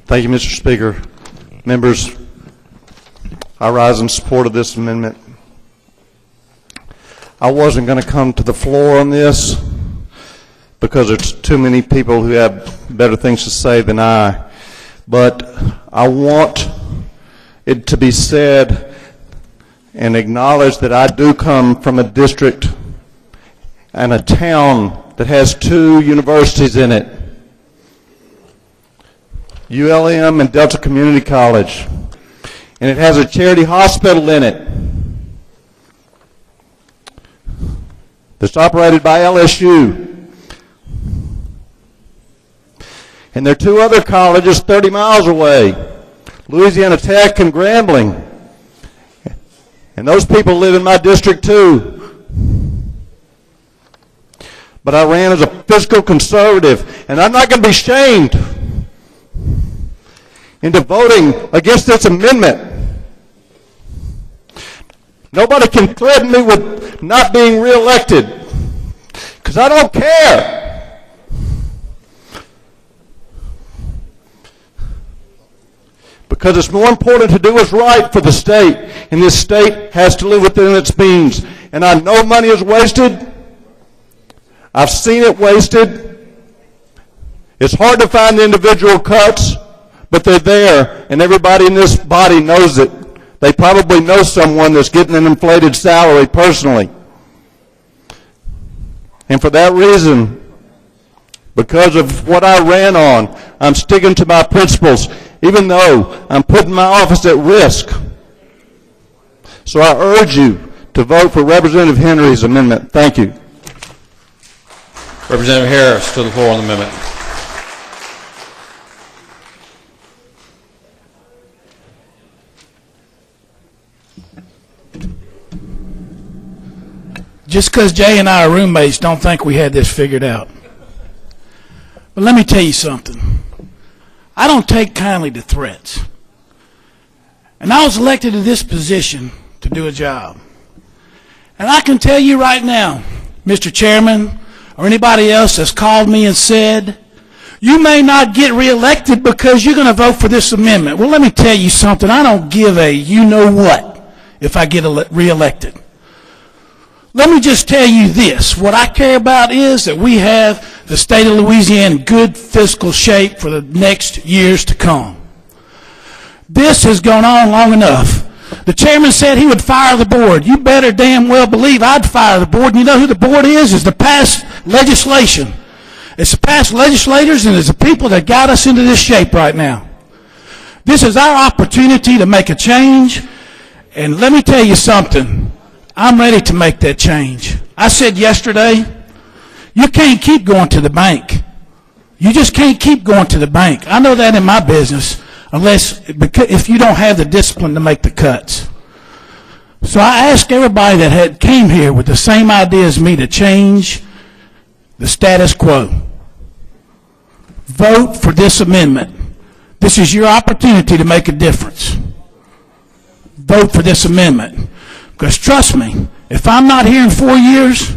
Thank you, Mr. Speaker. Members, I rise in support of this amendment. I wasn't going to come to the floor on this because there's too many people who have better things to say than I, but I want it to be said and acknowledged that I do come from a district and a town that has 2 universities in it, ULM and Delta Community College, and it has a charity hospital in it that's operated by LSU. And there are 2 other colleges 30 miles away, Louisiana Tech and Grambling. And those people live in my district too. But I ran as a fiscal conservative, and I'm not going to be shamed into voting against this amendment. Nobody can threaten me with not being reelected, because I don't care. Because it's more important to do what's right for the state, and this state has to live within its means. And I know money is wasted. I've seen it wasted. It's hard to find the individual cuts, but they're there, and everybody in this body knows it. They probably know someone that's getting an inflated salary personally. And for that reason, because of what I ran on, I'm sticking to my principles, even though I'm putting my office at risk. So I urge you to vote for Representative Henry's amendment. Thank you. Representative Harris to the floor on the amendment. Just because Jay and I are roommates, don't think we had this figured out. But let me tell you something. I don't take kindly to threats. And I was elected to this position to do a job. And I can tell you right now, Mr. Chairman, or anybody else that's called me and said, you may not get reelected because you're going to vote for this amendment. Well, let me tell you something. I don't give a you-know-what if I get reelected. Let me just tell you this. What I care about is that we have the state of Louisiana in good fiscal shape for the next years to come. This has gone on long enough. The chairman said he would fire the board. You better damn well believe I'd fire the board. And you know who the board is? It's the past legislation. It's the past legislators, and it's the people that got us into this shape right now. This is our opportunity to make a change. And let me tell you something. I'm ready to make that change. I said yesterday, you can't keep going to the bank. You just can't keep going to the bank. I know that in my business, if you don't have the discipline to make the cuts. So I asked everybody that came here with the same idea as me to change the status quo. Vote for this amendment. This is your opportunity to make a difference. Vote for this amendment. Because trust me, if I'm not here in 4 years,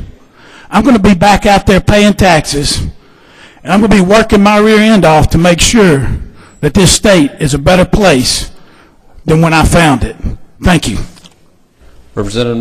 I'm going to be back out there paying taxes, and I'm going to be working my rear end off to make sure that this state is a better place than when I found it. Thank you. Representative